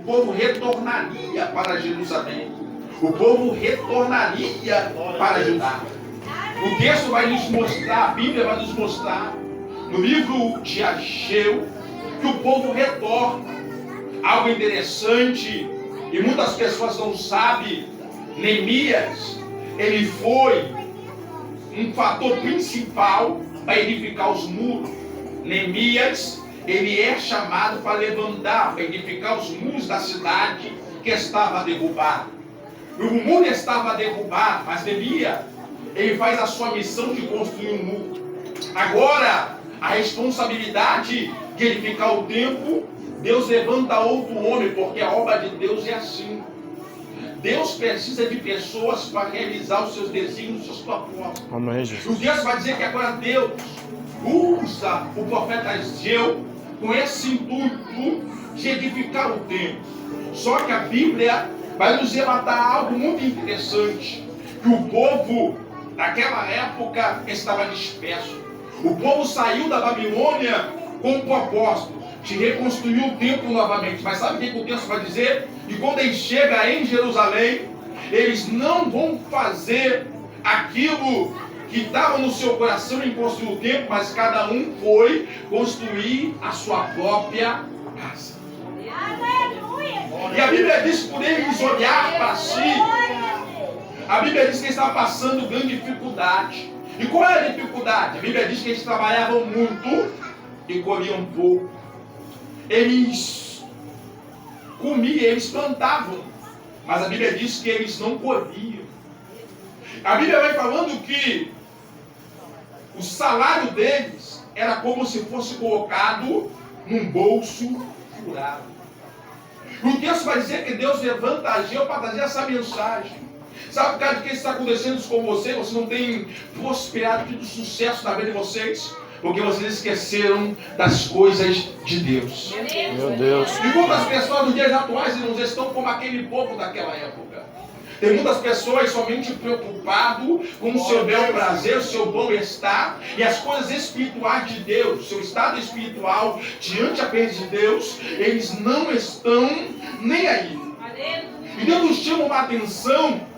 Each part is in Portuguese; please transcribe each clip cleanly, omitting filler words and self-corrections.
povo retornaria para Jerusalém. O povo retornaria para Judá. O texto vai nos mostrar, a Bíblia vai nos mostrar, no livro de Ageu, que o povo retorna. Algo interessante, e muitas pessoas não sabem, Neemias, ele foi um fator principal para edificar os muros. Neemias, ele é chamado para levantar, para edificar os muros da cidade que estava derrubada. O muro estava derrubado, mas Neemias, ele faz a sua missão de construir um muro. Agora, a responsabilidade de edificar o templo, Deus levanta outro homem, porque a obra de Deus é assim. Deus precisa de pessoas para realizar os seus desígnios, os seus propósitos. Amém, Jesus. O texto vai dizer que agora Deus usa o profeta Ageu com esse intuito de edificar o templo. Só que a Bíblia vai nos relatar algo muito interessante, que o povo naquela época estava disperso. O povo saiu da Babilônia com o propósito de reconstruir o templo novamente. Mas sabe o que o texto vai dizer? Que quando ele chega em Jerusalém, eles não vão fazer aquilo que estava no seu coração em construir o templo, mas cada um foi construir a sua própria casa. E a Bíblia diz que por eles olhar para si, a Bíblia diz que eles estavam passando grande dificuldade. E qual é a dificuldade? A Bíblia diz que eles trabalhavam muito e colhiam pouco. Eles comiam, eles plantavam, mas a Bíblia diz que eles não colhiam. A Bíblia vai falando que o salário deles era como se fosse colocado num bolso furado. O texto vai dizer que Deus levanta Ageu para trazer essa mensagem. Sabe por causa de que está acontecendo isso com você? Você não tem prosperado, tido sucesso na vida de vocês, porque vocês esqueceram das coisas de Deus. Meu Deus. E muitas pessoas nos dias atuais não estão como aquele povo daquela época. Tem muitas pessoas somente preocupadas com o seu bel prazer, o seu bom-estar e as coisas espirituais de Deus, o seu estado espiritual diante apenas de Deus, eles não estão nem aí. E Deus nos chama uma atenção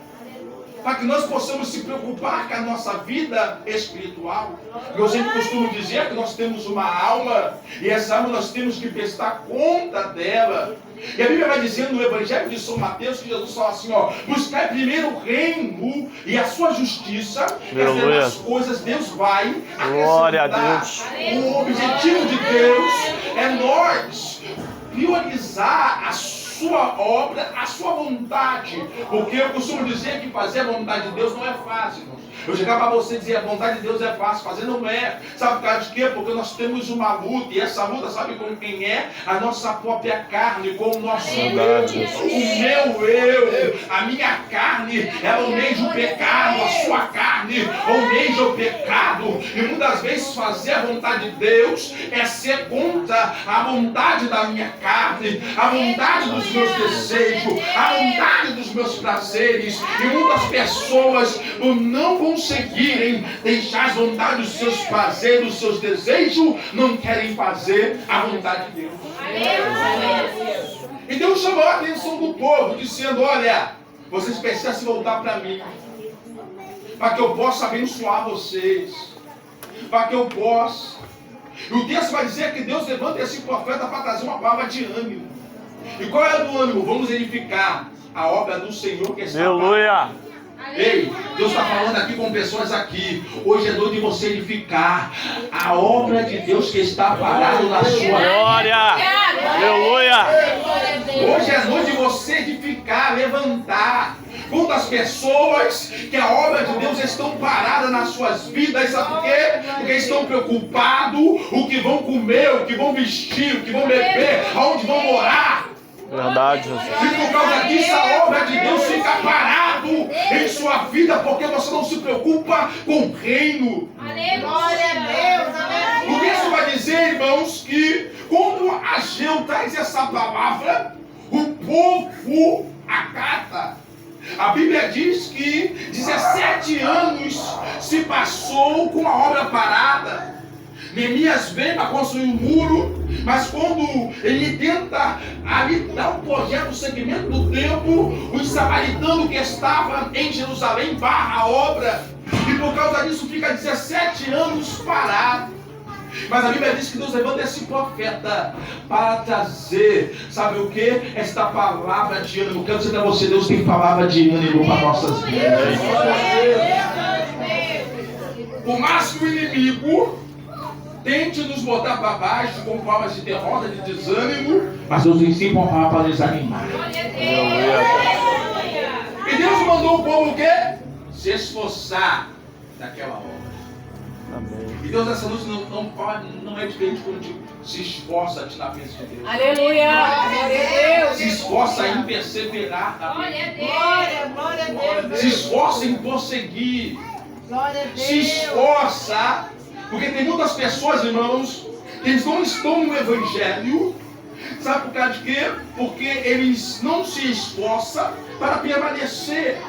para que nós possamos se preocupar com a nossa vida espiritual. Eu sempre costumo dizer que nós temos uma alma, e essa alma nós temos que prestar conta dela. E a Bíblia vai dizendo no Evangelho de São Mateus que Jesus fala assim, ó, buscar primeiro o reino e a sua justiça, e as demais coisas Deus vai acrescentar. Glória a Deus. O objetivo de Deus é nós priorizar a sua obra, a sua vontade, porque eu costumo dizer que fazer a vontade de Deus não é fácil, irmãos. Eu chegar para você e dizer a vontade de Deus é fácil, fazer não é. Sabe por causa de quê? Porque nós temos uma luta, e essa luta, sabe com quem é? A nossa própria carne, com o nosso eu. O meu eu, a minha carne, ela almeja o pecado, a sua carne almeja o pecado. E muitas vezes fazer a vontade de Deus é ser contra a vontade da minha carne, a vontade dos meus desejos, a vontade dos meus prazeres. E muitas pessoas não conseguirem deixar as vontades dos seus prazeres, dos seus desejos, não querem fazer a vontade de Deus. E Deus chamou a atenção do povo, dizendo, olha, vocês precisam se voltar para mim, para que eu possa abençoar vocês, para que eu possa. E o texto vai dizer que Deus levanta esse profeta para trazer uma palavra de ânimo. E qual é o ânimo? Vamos edificar a obra do Senhor que está. Aleluia. Ei, Deus está falando aqui com pessoas aqui. Hoje é noite de você edificar a obra de Deus que está parada na sua vida. Glória. Aleluia. Hoje é noite de você edificar, levantar. Quantas pessoas que a obra de Deus estão paradas nas suas vidas, sabe por quê? Porque estão preocupados o que vão comer, o que vão vestir, o que vão beber, aonde vão morar. Verdade, Jesus. E por causa disso a obra de Deus fica parado em sua vida, porque você não se preocupa com o reino. Glória a Deus. O que isso vai dizer, irmãos, que quando Ageu traz essa palavra, o povo acata. A Bíblia diz que 17 anos se passou com a obra parada. Neemias vem para construir um muro, mas quando ele tenta ali dar um projeto do segmento do templo, os samaritanos que estavam em Jerusalém barra a obra, e por causa disso fica 17 anos parado. Mas a Bíblia diz que Deus levanta esse profeta para trazer, sabe o que? Esta palavra de ânimo. Quero dizer para você, Deus tem palavra de ânimo para nossas vidas. Por mais que o inimigo tente nos botar para baixo com palavras de derrota, de desânimo, mas Deus tem sempre uma palavra para desanimar. E Deus mandou o povo o quê? Se esforçar naquela obra. Amém. E Deus nessa noite não é diferente quando te se esforça na presença de Deus. Aleluia. Glória a Deus. Se esforça em perseverar na Glória, glória a Deus. Se esforça em prosseguir. Glória a Deus. Se esforça. Porque tem muitas pessoas, irmãos, que eles não estão no Evangelho. Sabe por causa de quê? Porque eles não se esforçam para permanecer.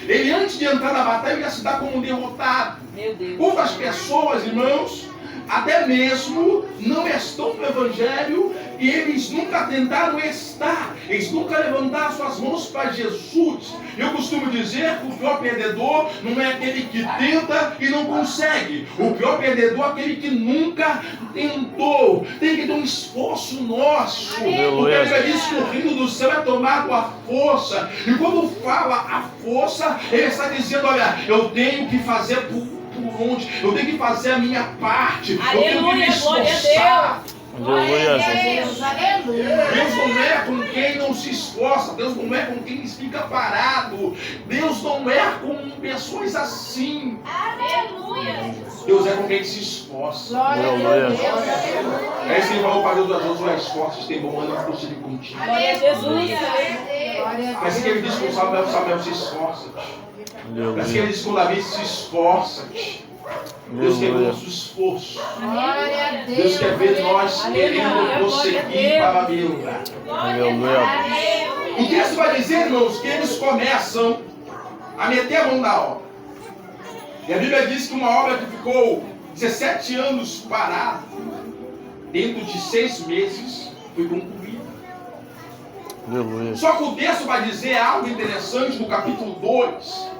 Ele, antes de entrar na batalha, ia se dar como um derrotado. Meu Deus. Outras pessoas, irmãos, até mesmo não estão no Evangelho e eles nunca tentaram estar. Eles nunca levantaram suas mãos para Jesus. Eu costumo dizer que o pior perdedor não é aquele que tenta e não consegue. O pior perdedor é aquele que nunca tentou. Tem que ter um esforço nosso. Porque a Bíblia diz que o reino do céu é tomado à força. E quando fala a força, ele está dizendo, olha, eu tenho que fazer por onde? Eu tenho que fazer a minha parte. Aleluia, eu tenho que me esforçar. Aleluia, Deus, aleluia. Deus não é com quem não se esforça. Deus não é com quem fica parado. Deus não é com pessoas assim. Aleluia. Deus é com quem se esforça. Glória a Deus. É isso que ele falou para Deus, Josué, esforços, tem bom ânimo, prosseguir contigo. Glória a Jesus. Glória a Mas que ele diz com Samuel, Samuel, se esforça. Mas que ele diz com Davi, se esforça. Deus quer ver nosso esforço. Glória a Deus. Deus quer ver nós querendo prosseguir para a meu lugar. O texto vai dizer, irmãos, que eles começam a meter a mão na obra. E a Bíblia diz que uma obra que ficou 17 anos parada, dentro de 6 meses, foi concluída. Aleluia. Só que o texto vai dizer algo interessante no capítulo 2,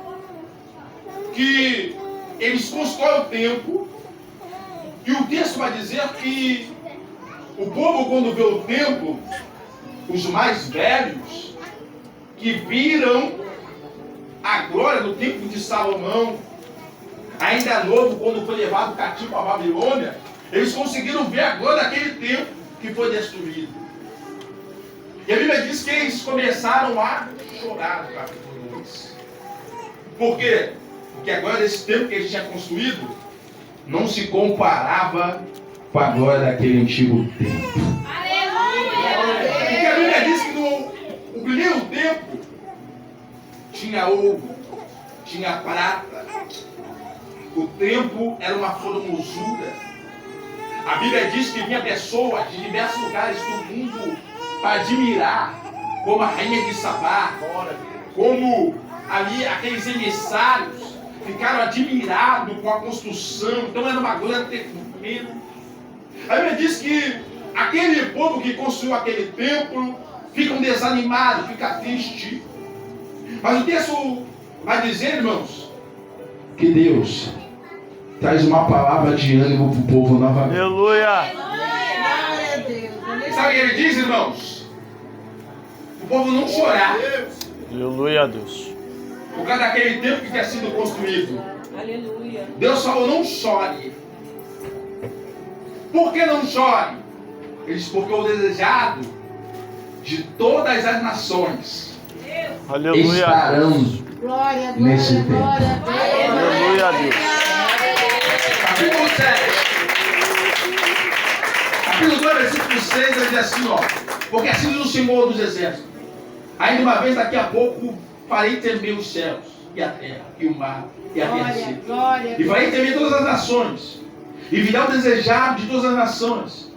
que eles constroem o templo, e o texto vai dizer que o povo, quando vê o templo, os mais velhos, que viram a glória do templo de Salomão, ainda novo, quando foi levado cativo para a Babilônia, eles conseguiram ver a glória daquele templo que foi destruído. E a Bíblia diz que eles começaram a chorar no capítulo 2. Por quê? Porque a glória desse templo que eles tinham construído não se comparava com a glória daquele antigo templo. Aleluia. Porque a Bíblia diz que no primeiro templo tinha ouro, tinha prata. O templo era uma formosura. A Bíblia diz que vinha pessoas de diversos lugares do mundo para admirar, como a rainha de Sabá, como ali aqueles emissários ficaram admirados com a construção. Então era uma glória tremenda. A Bíblia diz que aquele povo que construiu aquele templo fica desanimado, fica triste. Mas o texto vai dizer, irmãos, que Deus traz uma palavra de ânimo para o povo novamente. Aleluia. Glória a Deus. Sabe o que ele diz, irmãos? O povo não chorar Aleluia, Deus. por causa daquele templo que tinha sido construído. Aleluia. Deus falou, não chore. Por que não chore? Ele disse, porque o desejado de todas as nações Aleluia. estarão Glória, nesse glória, tempo. glória a Deus. Aleluia, Deus. Capítulo 7. Capítulo 2, versículo 6, ele diz assim, ó. Porque assim diz o Senhor dos Exércitos. Ainda uma vez, daqui a pouco, farei tremer os céus, e a terra, e o mar, e a terra. Glória, E farei tremer todas as nações. E virá o desejado de todas as nações.